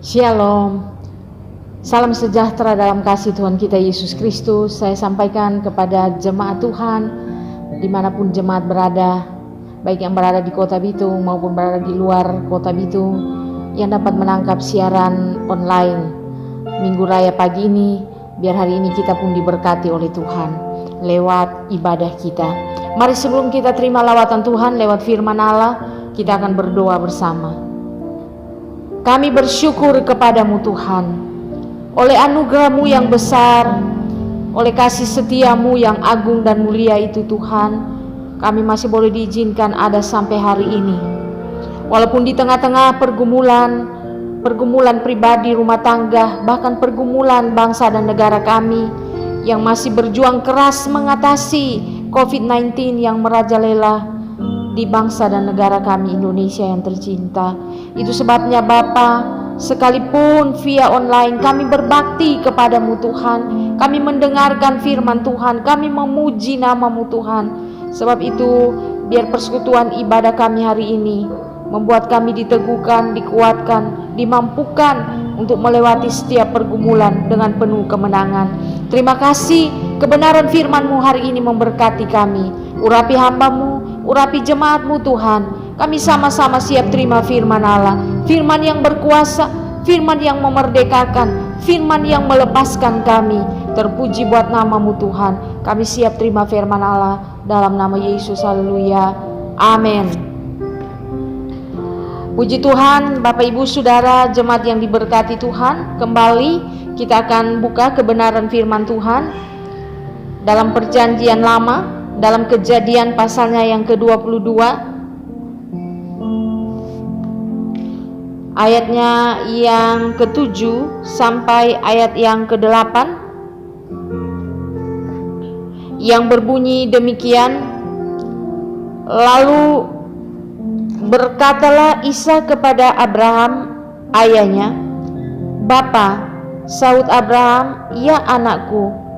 Shalom. Salam sejahtera dalam kasih Tuhan kita Yesus Kristus. Saya sampaikan kepada jemaat Tuhan dimanapun jemaat berada, baik yang berada di kota Bitung maupun berada di luar kota Bitung, yang dapat menangkap siaran online Minggu Raya pagi ini. Biar hari ini kita pun diberkati oleh Tuhan lewat ibadah kita. Mari sebelum kita terima lawatan Tuhan lewat firman Allah, kita akan berdoa bersama. Kami bersyukur kepadamu Tuhan, oleh anugerah-Mu yang besar, oleh kasih setia-Mu yang agung dan mulia itu Tuhan, kami masih boleh diizinkan ada sampai hari ini. Walaupun di tengah-tengah pergumulan pribadi, rumah tangga, bahkan pergumulan bangsa dan negara kami yang masih berjuang keras mengatasi COVID-19 yang merajalela di bangsa dan negara kami Indonesia yang tercinta. Itu sebabnya Bapa, sekalipun via online kami berbakti kepadamu Tuhan, kami mendengarkan firman Tuhan, kami memuji nama-Mu Tuhan. Sebab itu biar persekutuan ibadah kami hari ini membuat kami diteguhkan, dikuatkan, dimampukan untuk melewati setiap pergumulan dengan penuh kemenangan. Terima kasih kebenaran firman-Mu hari ini memberkati kami. Urapi hamba-Mu, urapi jemaat-Mu Tuhan. Kami sama-sama siap terima firman Allah, firman yang berkuasa, firman yang memerdekakan, firman yang melepaskan kami. Terpuji buat nama-Mu Tuhan. Kami siap terima firman Allah dalam nama Yesus. Haleluya. Amin. Puji Tuhan, Bapak Ibu Saudara jemaat yang diberkati Tuhan. Kembali kita akan buka kebenaran firman Tuhan dalam perjanjian lama, dalam Kejadian pasalnya yang ke-22, ayatnya yang ke-7 sampai ayat yang ke-8, yang berbunyi demikian. Lalu berkatalah Ishak kepada Abraham ayahnya, "Bapa," sahut Abraham, "Ya anakku."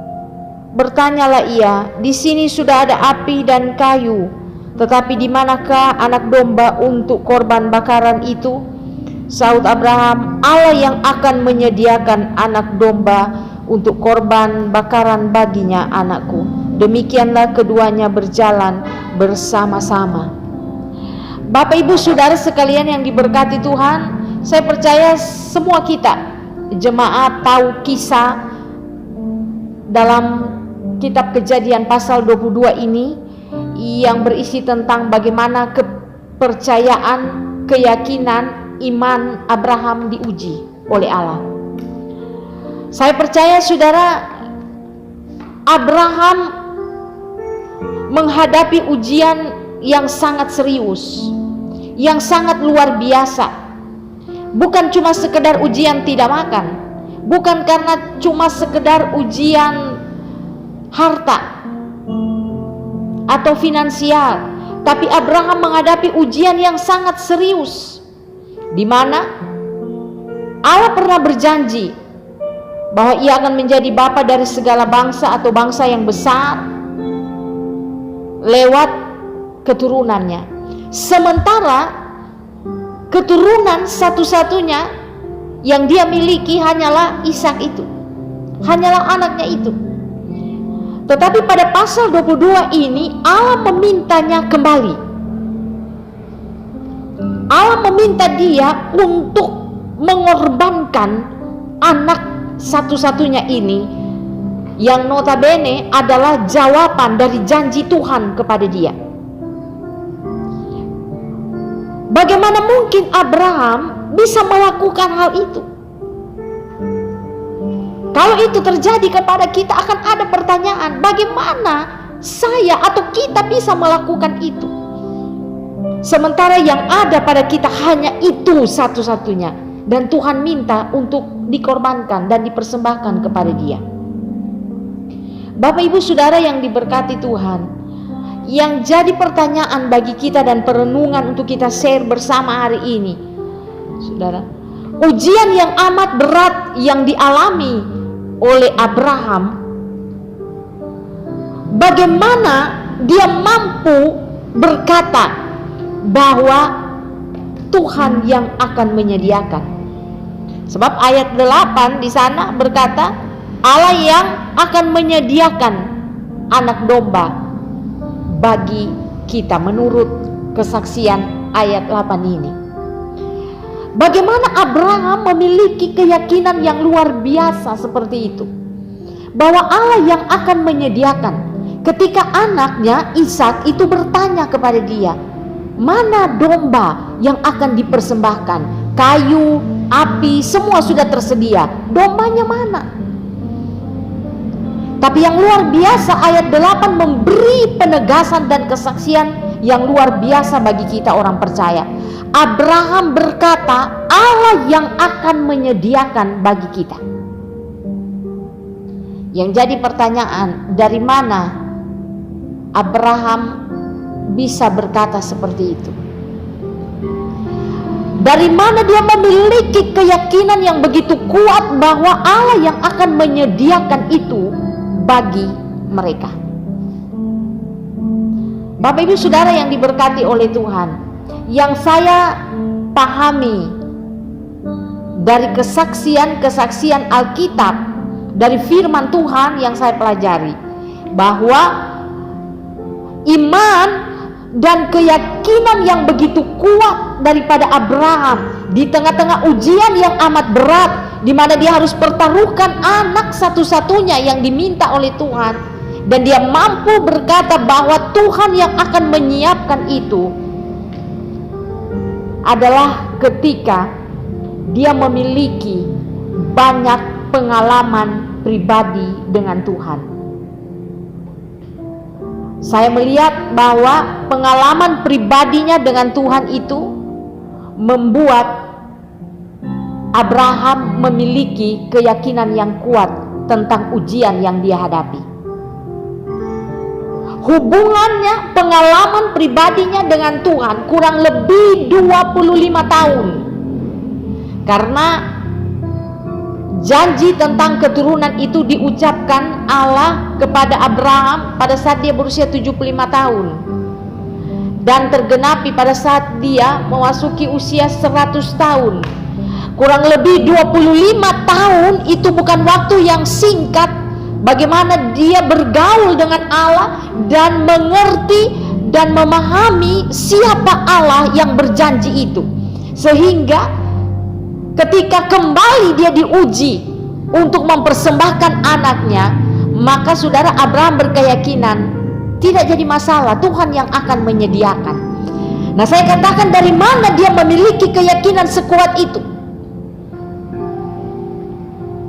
Bertanyalah ia, "Di sini sudah ada api dan kayu, tetapi di manakah anak domba untuk korban bakaran itu?" Sahut Abraham, "Allah yang akan menyediakan anak domba untuk korban bakaran baginya, anakku." Demikianlah keduanya berjalan bersama-sama. Bapak Ibu Saudara sekalian yang diberkati Tuhan, saya percaya semua kita jemaat tahu kisah dalam kitab Kejadian pasal 22 ini yang berisi tentang bagaimana kepercayaan, keyakinan, iman Abraham diuji oleh Allah. Saya percaya Saudara, Abraham menghadapi ujian yang sangat serius, yang sangat luar biasa. Bukan cuma sekedar ujian tidak makan, bukan karena cuma sekedar ujian harta atau finansial, tapi Abraham menghadapi ujian yang sangat serius, di mana Allah pernah berjanji bahwa ia akan menjadi bapa dari segala bangsa atau bangsa yang besar lewat keturunannya. Sementara keturunan satu-satunya yang dia miliki hanyalah Ishak itu, hanyalah anaknya itu. Tetapi pada pasal 22 ini Allah memintanya kembali. Allah meminta dia untuk mengorbankan anak satu-satunya ini, yang notabene adalah jawaban dari janji Tuhan kepada dia. Bagaimana mungkin Abraham bisa melakukan hal itu? Kalau itu terjadi kepada kita, akan ada pertanyaan, bagaimana saya atau kita bisa melakukan itu? Sementara yang ada pada kita hanya itu satu-satunya, dan Tuhan minta untuk dikorbankan dan dipersembahkan kepada Dia. Bapak Ibu Saudara yang diberkati Tuhan, yang jadi pertanyaan bagi kita dan perenungan untuk kita share bersama hari ini, Saudara, ujian yang amat berat yang dialami oleh Abraham, bagaimana dia mampu berkata bahwa Tuhan yang akan menyediakan. Sebab ayat 8 di sana berkata, Allah yang akan menyediakan anak domba bagi kita menurut kesaksian ayat 8 ini. Bagaimana Abraham memiliki keyakinan yang luar biasa seperti itu, bahwa Allah yang akan menyediakan. Ketika anaknya Ishak itu bertanya kepada dia, mana domba yang akan dipersembahkan? Kayu, api, semua sudah tersedia, dombanya mana? Tapi yang luar biasa, ayat 8 memberi penegasan dan kesaksian yang luar biasa bagi kita orang percaya. Abraham berkata, Allah yang akan menyediakan bagi kita. Yang jadi pertanyaan, dari mana Abraham bisa berkata seperti itu? Dari mana dia memiliki keyakinan yang begitu kuat bahwa Allah yang akan menyediakan itu bagi mereka? Bapak Ibu Saudara yang diberkati oleh Tuhan, yang saya pahami dari kesaksian Alkitab, dari firman Tuhan yang saya pelajari, bahwa iman dan keyakinan yang begitu kuat daripada Abraham di tengah-tengah ujian yang amat berat, di mana dia harus pertaruhkan anak satu-satunya yang diminta oleh Tuhan, dan dia mampu berkata bahwa Tuhan yang akan menyiapkan itu adalah ketika dia memiliki banyak pengalaman pribadi dengan Tuhan. Saya melihat bahwa pengalaman pribadinya dengan Tuhan itu membuat Abraham memiliki keyakinan yang kuat tentang ujian yang dia hadapi. Hubungannya, pengalaman pribadinya dengan Tuhan kurang lebih 25 tahun. Karena janji tentang keturunan itu diucapkan Allah kepada Abraham pada saat dia berusia 75 tahun. Dan tergenapi pada saat dia memasuki usia 100 tahun. Kurang lebih 25 tahun itu bukan waktu yang singkat. Bagaimana dia bergaul dengan Allah dan mengerti dan memahami siapa Allah yang berjanji itu. Sehingga ketika kembali dia diuji untuk mempersembahkan anaknya, maka saudara Abraham berkeyakinan tidak jadi masalah, Tuhan yang akan menyediakan. Nah, saya katakan dari mana dia memiliki keyakinan sekuat itu?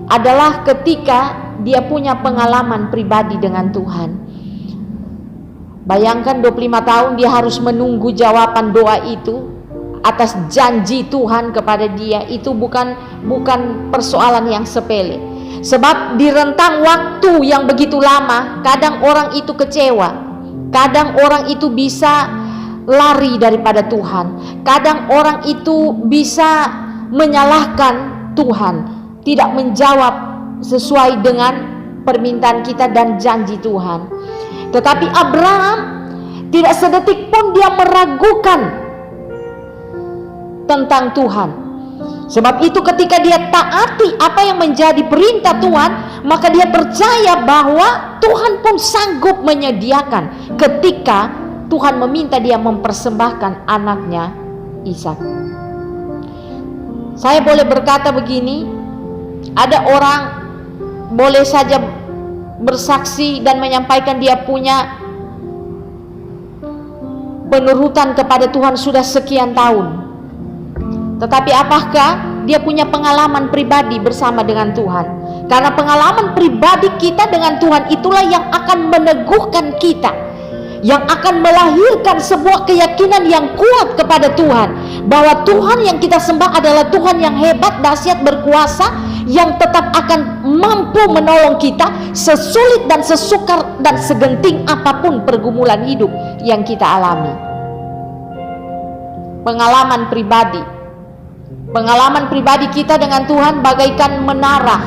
Adalah ketika dia punya pengalaman pribadi dengan Tuhan. Bayangkan 25 tahun dia harus menunggu jawaban doa itu atas janji Tuhan kepada dia. Itu bukan persoalan yang sepele. Sebab di rentang waktu yang begitu lama, kadang orang itu kecewa, kadang orang itu bisa lari daripada Tuhan, kadang orang itu bisa menyalahkan Tuhan, tidak menjawab sesuai dengan permintaan kita dan janji Tuhan. Tetapi Abraham tidak sedetik pun dia meragukan tentang Tuhan. Sebab itu ketika dia taati apa yang menjadi perintah Tuhan, maka dia percaya bahwa Tuhan pun sanggup menyediakan ketika Tuhan meminta dia mempersembahkan anaknya Ishak. Saya boleh berkata begini, ada orang boleh saja bersaksi dan menyampaikan dia punya penurutan kepada Tuhan sudah sekian tahun. Tetapi apakah dia punya pengalaman pribadi bersama dengan Tuhan? Karena pengalaman pribadi kita dengan Tuhan itulah yang akan meneguhkan kita, yang akan melahirkan sebuah keyakinan yang kuat kepada Tuhan, bahwa Tuhan yang kita sembah adalah Tuhan yang hebat, dahsyat, berkuasa, yang tetap akan mampu menolong kita sesulit dan sesukar dan segenting apapun pergumulan hidup yang kita alami. Pengalaman pribadi kita dengan Tuhan bagaikan menara,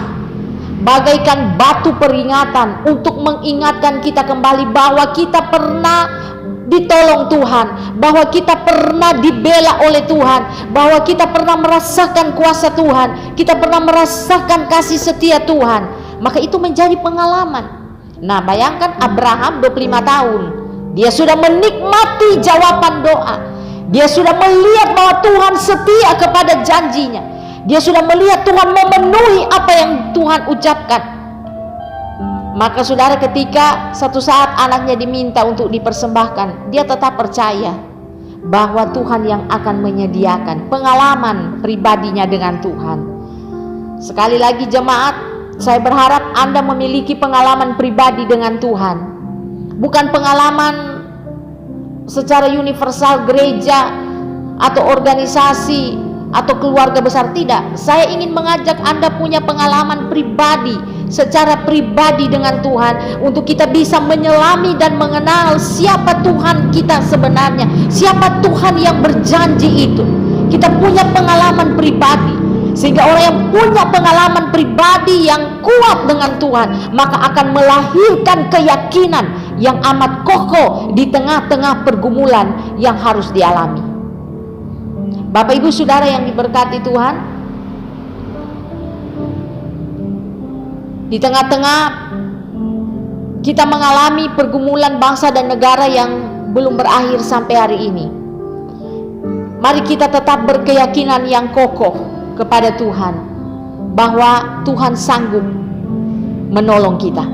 bagaikan batu peringatan untuk mengingatkan kita kembali bahwa kita pernah ditolong Tuhan, bahwa kita pernah dibela oleh Tuhan, bahwa kita pernah merasakan kuasa Tuhan, kita pernah merasakan kasih setia Tuhan, maka itu menjadi pengalaman. Nah, bayangkan Abraham 25 tahun, dia sudah menikmati jawaban doa, dia sudah melihat bahwa Tuhan setia kepada janjinya, dia sudah melihat Tuhan memenuhi apa yang Tuhan ucapkan. Maka saudara, ketika satu saat anaknya diminta untuk dipersembahkan, dia tetap percaya bahwa Tuhan yang akan menyediakan. Pengalaman pribadinya dengan Tuhan. Sekali lagi jemaat, saya berharap Anda memiliki pengalaman pribadi dengan Tuhan. Bukan pengalaman secara universal gereja atau organisasi atau keluarga besar, tidak. Saya ingin mengajak Anda punya pengalaman pribadi, secara pribadi dengan Tuhan, untuk kita bisa menyelami dan mengenal siapa Tuhan kita sebenarnya, siapa Tuhan yang berjanji itu. Kita punya pengalaman pribadi, sehingga orang yang punya pengalaman pribadi yang kuat dengan Tuhan, maka akan melahirkan keyakinan yang amat kokoh di tengah-tengah pergumulan yang harus dialami. Bapak Ibu Saudara yang diberkati Tuhan, di tengah-tengah kita mengalami pergumulan bangsa dan negara yang belum berakhir sampai hari ini, mari kita tetap berkeyakinan yang kokoh kepada Tuhan, bahwa Tuhan sanggup menolong kita.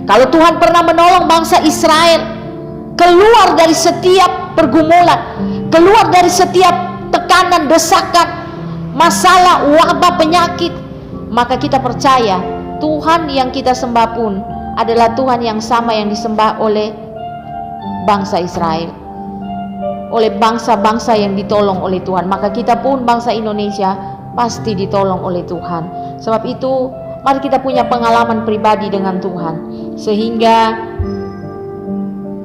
Kalau Tuhan pernah menolong bangsa Israel keluar dari setiap pergumulan, keluar dari setiap tekanan, desakan, masalah, wabah, penyakit, maka kita percaya Tuhan yang kita sembah pun adalah Tuhan yang sama yang disembah oleh bangsa Israel, oleh bangsa-bangsa yang ditolong oleh Tuhan. Maka kita pun bangsa Indonesia pasti ditolong oleh Tuhan. Sebab itu mari kita punya pengalaman pribadi dengan Tuhan, sehingga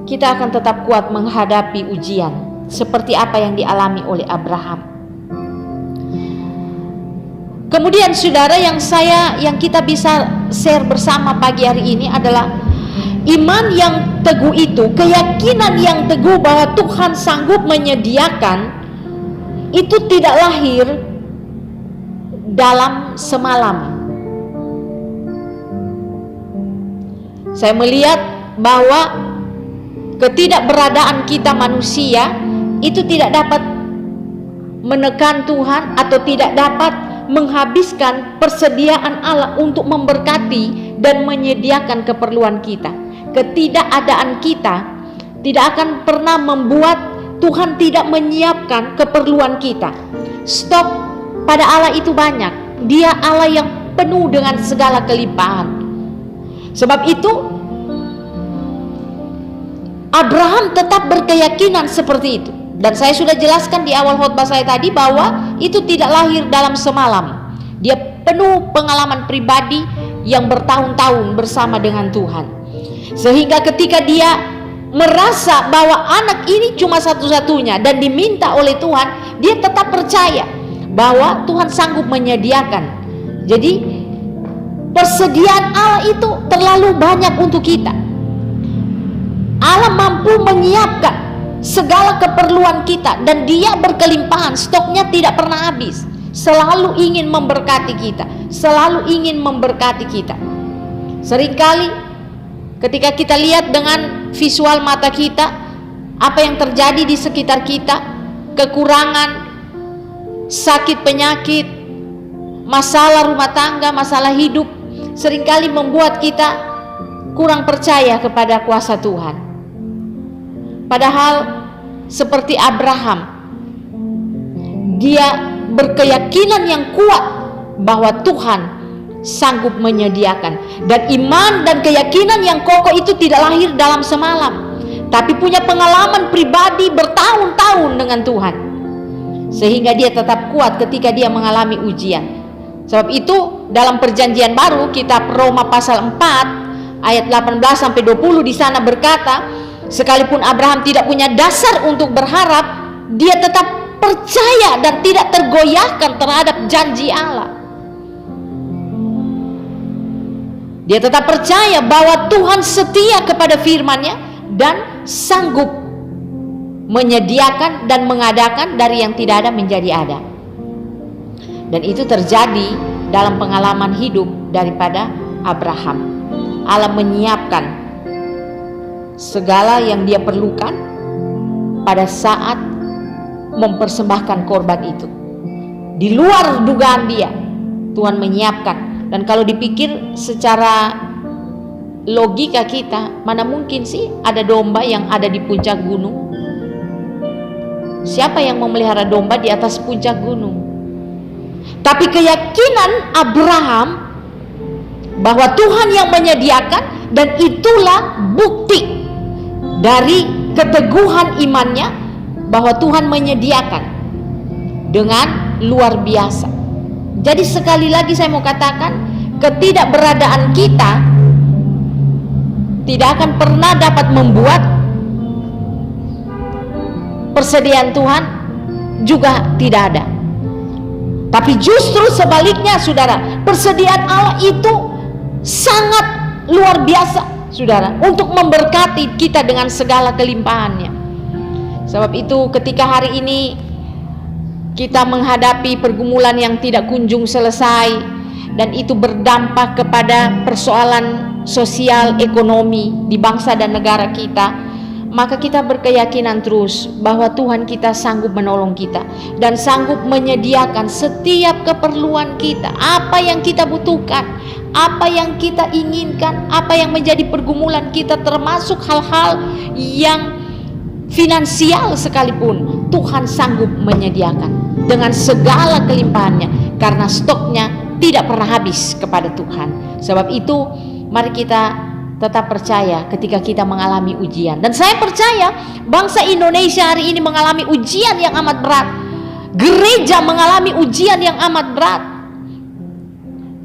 kita akan tetap kuat menghadapi ujian seperti apa yang dialami oleh Abraham. Kemudian saudara, yang kita bisa share bersama pagi hari ini adalah iman yang teguh itu, keyakinan yang teguh bahwa Tuhan sanggup menyediakan, itu tidak lahir dalam semalam. Saya melihat bahwa ketidakberadaan kita manusia itu tidak dapat menekan Tuhan atau tidak dapat menghabiskan persediaan Allah untuk memberkati dan menyediakan keperluan kita. Ketidakadaan kita tidak akan pernah membuat Tuhan tidak menyiapkan keperluan kita. Stok pada Allah itu banyak. Dia Allah yang penuh dengan segala kelimpahan. Sebab itu Abraham tetap berkeyakinan seperti itu. Dan saya sudah jelaskan di awal khotbah saya tadi bahwa itu tidak lahir dalam semalam. Dia penuh pengalaman pribadi yang bertahun-tahun bersama dengan Tuhan. Sehingga ketika dia merasa bahwa anak ini cuma satu-satunya dan diminta oleh Tuhan, dia tetap percaya bahwa Tuhan sanggup menyediakan. Jadi persediaan Allah itu terlalu banyak untuk kita. Allah mampu menyiapkan segala keperluan kita, dan Dia berkelimpahan, stoknya tidak pernah habis, selalu ingin memberkati kita, selalu ingin memberkati kita. Seringkali ketika kita lihat dengan visual mata kita apa yang terjadi di sekitar kita, kekurangan, sakit, penyakit, masalah rumah tangga, masalah hidup, seringkali membuat kita kurang percaya kepada kuasa Tuhan. Padahal seperti Abraham, dia berkeyakinan yang kuat bahwa Tuhan sanggup menyediakan. Dan iman dan keyakinan yang kokoh itu tidak lahir dalam semalam, tapi punya pengalaman pribadi bertahun-tahun dengan Tuhan, sehingga dia tetap kuat ketika dia mengalami ujian. Sebab itu dalam perjanjian baru, kitab Roma pasal 4 ayat 18-20 di sana berkata, sekalipun Abraham tidak punya dasar untuk berharap, dia tetap percaya dan tidak tergoyahkan terhadap janji Allah. Dia tetap percaya bahwa Tuhan setia kepada firman-Nya dan sanggup menyediakan dan mengadakan dari yang tidak ada menjadi ada. Dan itu terjadi dalam pengalaman hidup daripada Abraham. Allah menyiapkan segala yang dia perlukan pada saat mempersembahkan korban itu. Di luar dugaan dia, Tuhan menyiapkan. Dan kalau dipikir secara logika kita, mana mungkin sih ada domba yang ada di puncak gunung? Siapa yang memelihara domba di atas puncak gunung? Tapi keyakinan Abraham bahwa Tuhan yang menyediakan, dan itulah bukti dari keteguhan imannya bahwa Tuhan menyediakan dengan luar biasa. Jadi sekali lagi saya mau katakan, ketidakberadaan kita tidak akan pernah dapat membuat persediaan Tuhan juga tidak ada. Tapi justru sebaliknya, saudara, persediaan Allah itu sangat luar biasa, saudara, untuk memberkati kita dengan segala kelimpahannya. Sebab itu ketika hari ini kita menghadapi pergumulan yang tidak kunjung selesai, dan itu berdampak kepada persoalan sosial ekonomi di bangsa dan negara kita, maka kita berkeyakinan terus bahwa Tuhan kita sanggup menolong kita dan sanggup menyediakan setiap keperluan kita, apa yang kita butuhkan, apa yang kita inginkan, apa yang menjadi pergumulan kita, termasuk hal-hal yang finansial sekalipun. Tuhan sanggup menyediakan dengan segala kelimpahannya, karena stoknya tidak pernah habis kepada Tuhan. Sebab itu mari kita tetap percaya ketika kita mengalami ujian. Dan saya percaya bangsa Indonesia hari ini mengalami ujian yang amat berat. Gereja mengalami ujian yang amat berat.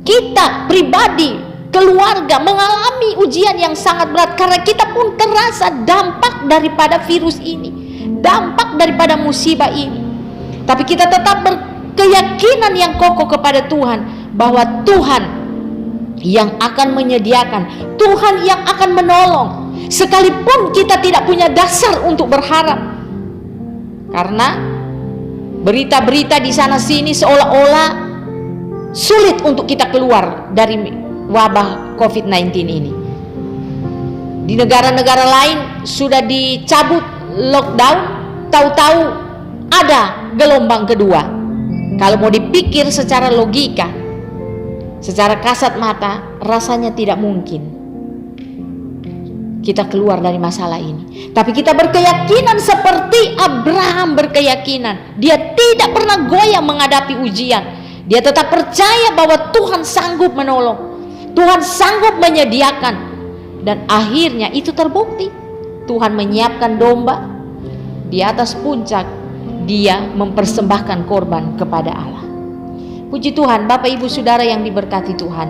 Kita pribadi, keluarga mengalami ujian yang sangat berat, karena kita pun terasa dampak daripada virus ini, dampak daripada musibah ini. Tapi kita tetap berkeyakinan yang kokoh kepada Tuhan bahwa Tuhan yang akan menyediakan, Tuhan yang akan menolong, sekalipun kita tidak punya dasar untuk berharap. Karena berita-berita di sana sini seolah-olah sulit untuk kita keluar dari wabah COVID-19 ini. Di negara-negara lain sudah dicabut lockdown, tahu-tahu ada gelombang kedua. Kalau mau dipikir secara logika, secara kasat mata, rasanya tidak mungkin kita keluar dari masalah ini. Tapi kita berkeyakinan seperti Abraham berkeyakinan. Dia tidak pernah goyah menghadapi ujian. Dia tetap percaya bahwa Tuhan sanggup menolong, Tuhan sanggup menyediakan. Dan akhirnya itu terbukti. Tuhan menyiapkan domba di atas puncak. Dia mempersembahkan korban kepada Allah. Puji Tuhan, Bapak Ibu Saudara yang diberkati Tuhan.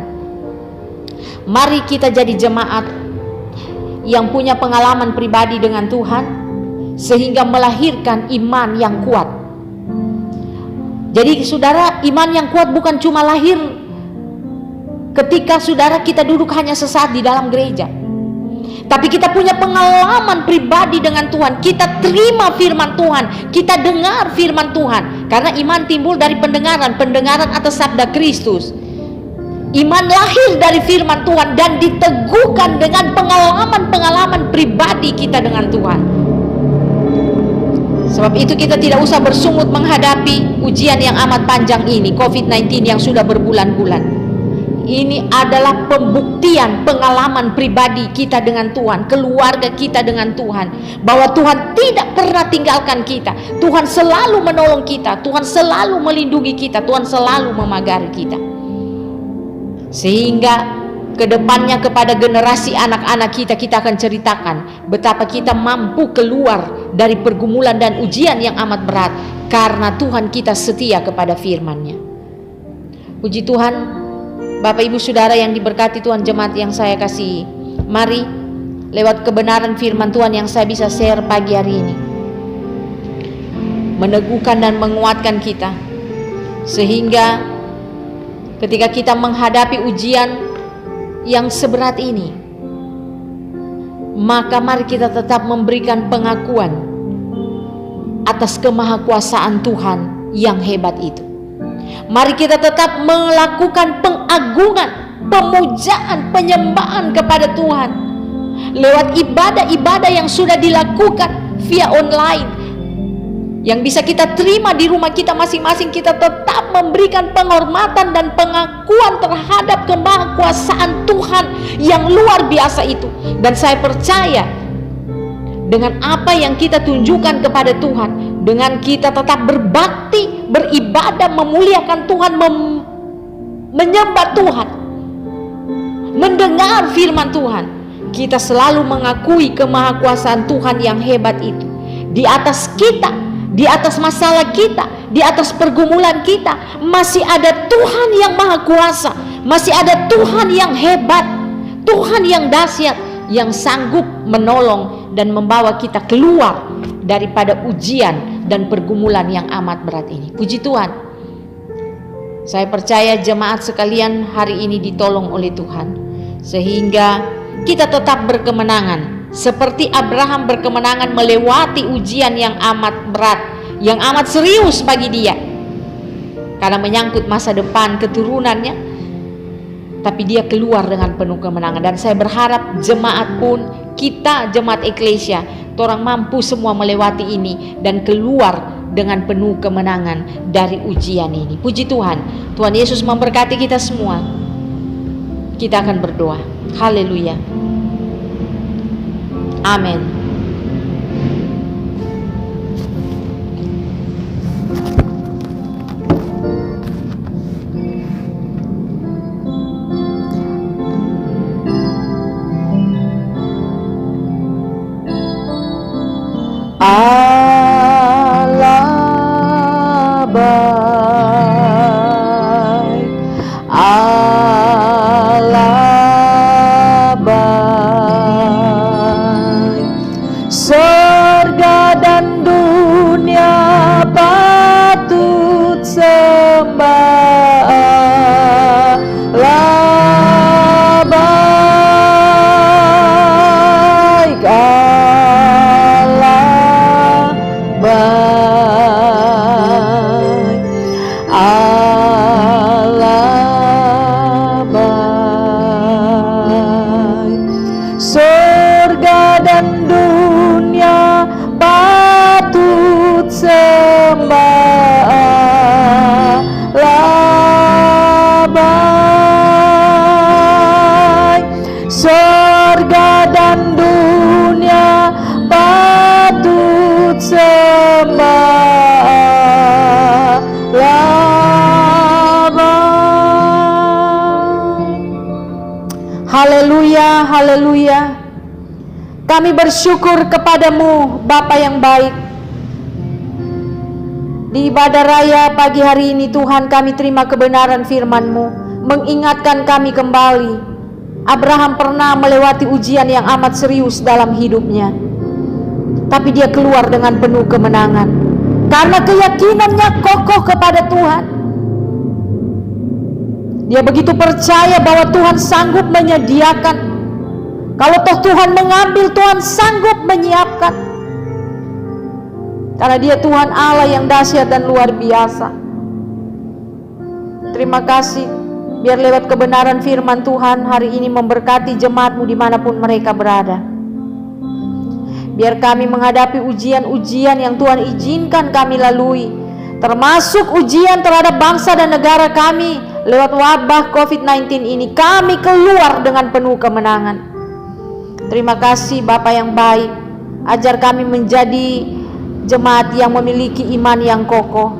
Mari kita jadi jemaat yang punya pengalaman pribadi dengan Tuhan, sehingga melahirkan iman yang kuat. Jadi saudara, iman yang kuat bukan cuma lahir ketika saudara kita duduk hanya sesaat di dalam gereja, tapi kita punya pengalaman pribadi dengan Tuhan. Kita terima firman Tuhan, kita dengar firman Tuhan. Karena iman timbul dari pendengaran, pendengaran atas sabda Kristus. Iman lahir dari firman Tuhan dan diteguhkan dengan pengalaman-pengalaman pribadi kita dengan Tuhan. Sebab itu kita tidak usah bersungut menghadapi ujian yang amat panjang ini, COVID-19 yang sudah berbulan-bulan. Ini adalah pembuktian pengalaman pribadi kita dengan Tuhan, keluarga kita dengan Tuhan, bahwa Tuhan tidak pernah tinggalkan kita. Tuhan selalu menolong kita, Tuhan selalu melindungi kita, Tuhan selalu memagari kita. Sehingga kedepannya kepada generasi anak-anak kita, kita akan ceritakan betapa kita mampu keluar dari pergumulan dan ujian yang amat berat, karena Tuhan kita setia kepada firman-Nya. Puji Tuhan, Bapak Ibu Saudara yang diberkati Tuhan, jemaat yang saya kasihi, mari lewat kebenaran firman Tuhan yang saya bisa share pagi hari ini, meneguhkan dan menguatkan kita, sehingga ketika kita menghadapi ujian yang seberat ini, maka mari kita tetap memberikan pengakuan atas kemahakuasaan Tuhan yang hebat itu. Mari kita tetap melakukan pengagungan, pemujaan, penyembahan kepada Tuhan lewat ibadah-ibadah yang sudah dilakukan via online, yang bisa kita terima di rumah kita masing-masing. Kita tetap memberikan penghormatan dan pengakuan terhadap kemahakuasaan Tuhan yang luar biasa itu. Dan saya percaya dengan apa yang kita tunjukkan kepada Tuhan, dengan kita tetap berbakti, beribadah, memuliakan Tuhan, menyembah Tuhan, mendengar firman Tuhan, kita selalu mengakui kemahakuasaan Tuhan yang hebat itu di atas kita, di atas masalah kita, di atas pergumulan kita. Masih ada Tuhan yang maha kuasa, masih ada Tuhan yang hebat, Tuhan yang dahsyat, yang sanggup menolong dan membawa kita keluar daripada ujian dan pergumulan yang amat berat ini. Puji Tuhan. Saya percaya jemaat sekalian hari ini ditolong oleh Tuhan, sehingga kita tetap berkemenangan seperti Abraham berkemenangan melewati ujian yang amat berat, yang amat serius bagi dia, karena menyangkut masa depan keturunannya. Tapi dia keluar dengan penuh kemenangan. Dan saya berharap jemaat pun, kita jemaat eklesia, orang mampu semua melewati ini dan keluar dengan penuh kemenangan dari ujian ini. Puji Tuhan. Tuhan Yesus memberkati kita semua. Kita akan berdoa. Haleluya. Amin. Allah baik, Allah baik, surga dan dunia patut sembah. Allah baik, baik, Allah baik, surga dan dunia patut sembah. Allah baik, surga dan dunia patut sembah. Haleluya, haleluya. Kami bersyukur kepadamu Bapa yang baik. Di ibadah raya pagi hari ini Tuhan, kami terima kebenaran firman-Mu, mengingatkan kami kembali. Abraham pernah melewati ujian yang amat serius dalam hidupnya, tapi dia keluar dengan penuh kemenangan karena keyakinannya kokoh kepada Tuhan. Dia begitu percaya bahwa Tuhan sanggup menyediakan. Kalau toh Tuhan mengambil, Tuhan sanggup menyiapkan, karena dia Tuhan Allah yang dahsyat dan luar biasa. Terima kasih. Biar lewat kebenaran firman Tuhan hari ini memberkati jemaat-Mu dimanapun mereka berada. Biar kami menghadapi ujian-ujian yang Tuhan izinkan kami lalui, termasuk ujian terhadap bangsa dan negara kami lewat wabah COVID-19 ini, kami keluar dengan penuh kemenangan. Terima kasih Bapa yang baik. Ajar kami menjadi jemaat yang memiliki iman yang kokoh,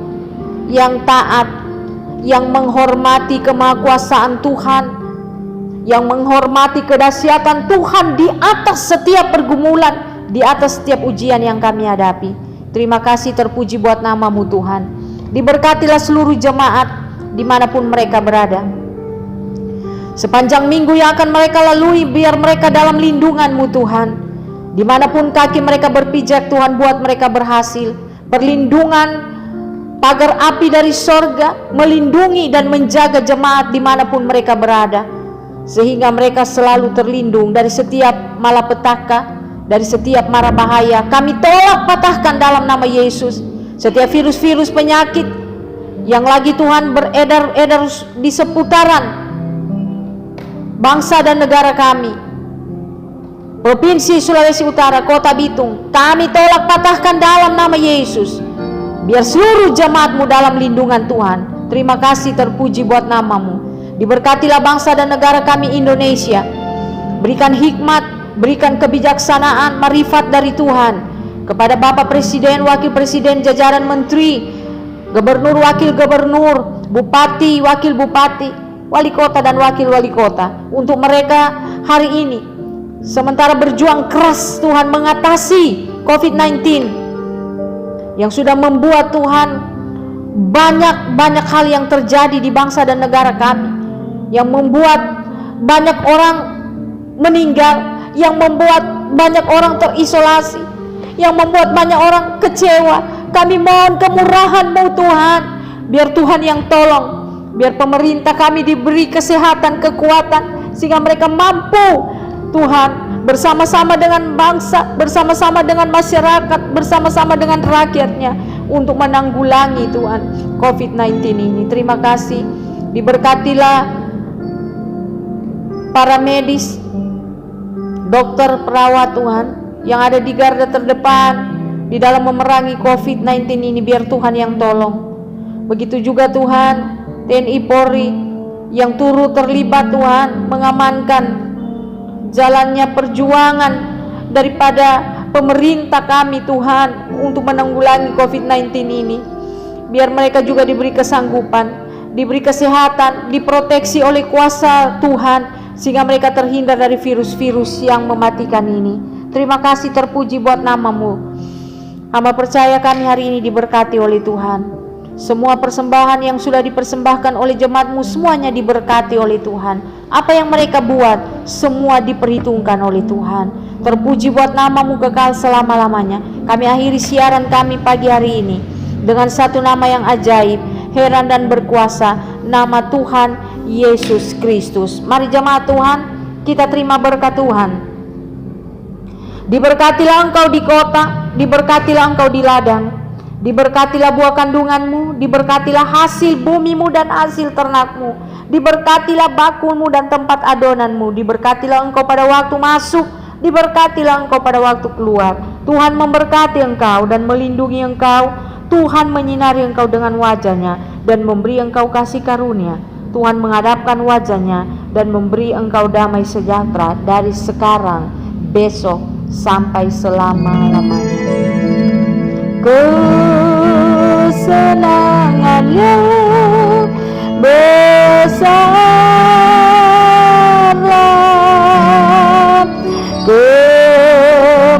yang taat, yang menghormati kemahakuasaan Tuhan, yang menghormati kedahsyatan Tuhan di atas setiap pergumulan, di atas setiap ujian yang kami hadapi. Terima kasih, terpuji buat nama-Mu Tuhan. Diberkatilah seluruh jemaat dimanapun mereka berada. Sepanjang minggu yang akan mereka lalui, biar mereka dalam lindungan-Mu Tuhan. Dimanapun kaki mereka berpijak Tuhan, buat mereka berhasil. Perlindungan pagar api dari sorga melindungi dan menjaga jemaat dimanapun mereka berada, sehingga mereka selalu terlindung dari setiap malapetaka, dari setiap mara bahaya. Kami tolak patahkan dalam nama Yesus setiap virus-virus penyakit yang lagi Tuhan beredar di seputaran bangsa dan negara kami. Provinsi Sulawesi Utara, Kota Bitung, kami tolak patahkan dalam nama Yesus. Biar seluruh jemaat-Mu dalam lindungan Tuhan. Terima kasih, terpuji buat nama-Mu. Diberkatilah bangsa dan negara kami Indonesia. Berikan hikmat, berikan kebijaksanaan, marifat dari Tuhan kepada Bapak Presiden, Wakil Presiden, jajaran Menteri, Gubernur, Wakil Gubernur, Bupati, Wakil Bupati, Wali Kota dan Wakil Wali Kota. Untuk mereka hari ini sementara berjuang keras Tuhan mengatasi COVID-19 yang sudah membuat Tuhan banyak hal yang terjadi di bangsa dan negara kami, yang membuat banyak orang meninggal, yang membuat banyak orang terisolasi, yang membuat banyak orang kecewa. Kami mohon kemurahan-Mu Tuhan, biar Tuhan yang tolong, biar pemerintah kami diberi kesehatan, kekuatan, sehingga mereka mampu Tuhan bersama-sama dengan bangsa, bersama-sama dengan masyarakat, bersama-sama dengan rakyatnya untuk menanggulangi Tuhan COVID-19 ini. Terima kasih. Diberkatilah para medis, dokter, perawat Tuhan yang ada di garda terdepan di dalam memerangi COVID-19 ini, biar Tuhan yang tolong. Begitu juga Tuhan TNI Polri yang turut terlibat Tuhan mengamankan jalannya perjuangan daripada pemerintah kami Tuhan untuk menanggulangi COVID-19 ini. Biar mereka juga diberi kesanggupan, diberi kesehatan, diproteksi oleh kuasa Tuhan, sehingga mereka terhindar dari virus-virus yang mematikan ini. Terima kasih, terpuji buat nama-Mu. Hamba percaya kami hari ini diberkati oleh Tuhan. Semua persembahan yang sudah dipersembahkan oleh jemaat-Mu semuanya diberkati oleh Tuhan. Apa yang mereka buat semua diperhitungkan oleh Tuhan. Terpuji buat nama-Mu kekal selama-lamanya. Kami akhiri siaran kami pagi hari ini dengan satu nama yang ajaib, heran dan berkuasa, nama Tuhan Yesus Kristus. Mari jemaat Tuhan, kita terima berkat Tuhan. Diberkatilah engkau di kota, diberkatilah engkau di ladang, diberkatilah buah kandunganmu, diberkatilah hasil bumimu dan hasil ternakmu, diberkatilah bakulmu dan tempat adonanmu, diberkatilah engkau pada waktu masuk, diberkatilah engkau pada waktu keluar. Tuhan memberkati engkau dan melindungi engkau. Tuhan menyinari engkau dengan wajahnya dan memberi engkau kasih karunia. Tuhan menghadapkan wajahnya dan memberi engkau damai sejahtera dari sekarang, besok, sampai selama-lamanya. Kesenangannya besarlah,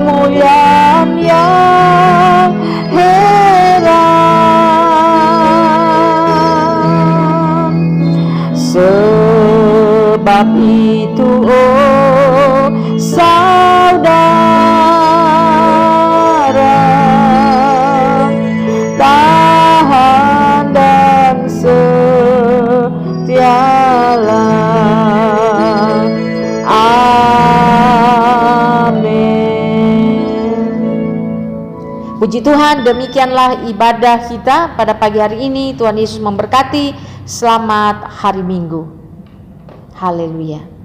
kemuliaan yang heran. Sebab itu oh saudara, tahan dan setialah. Amin. Puji Tuhan, demikianlah ibadah kita pada pagi hari ini. Tuhan Yesus memberkati. Selamat hari Minggu. Haleluya.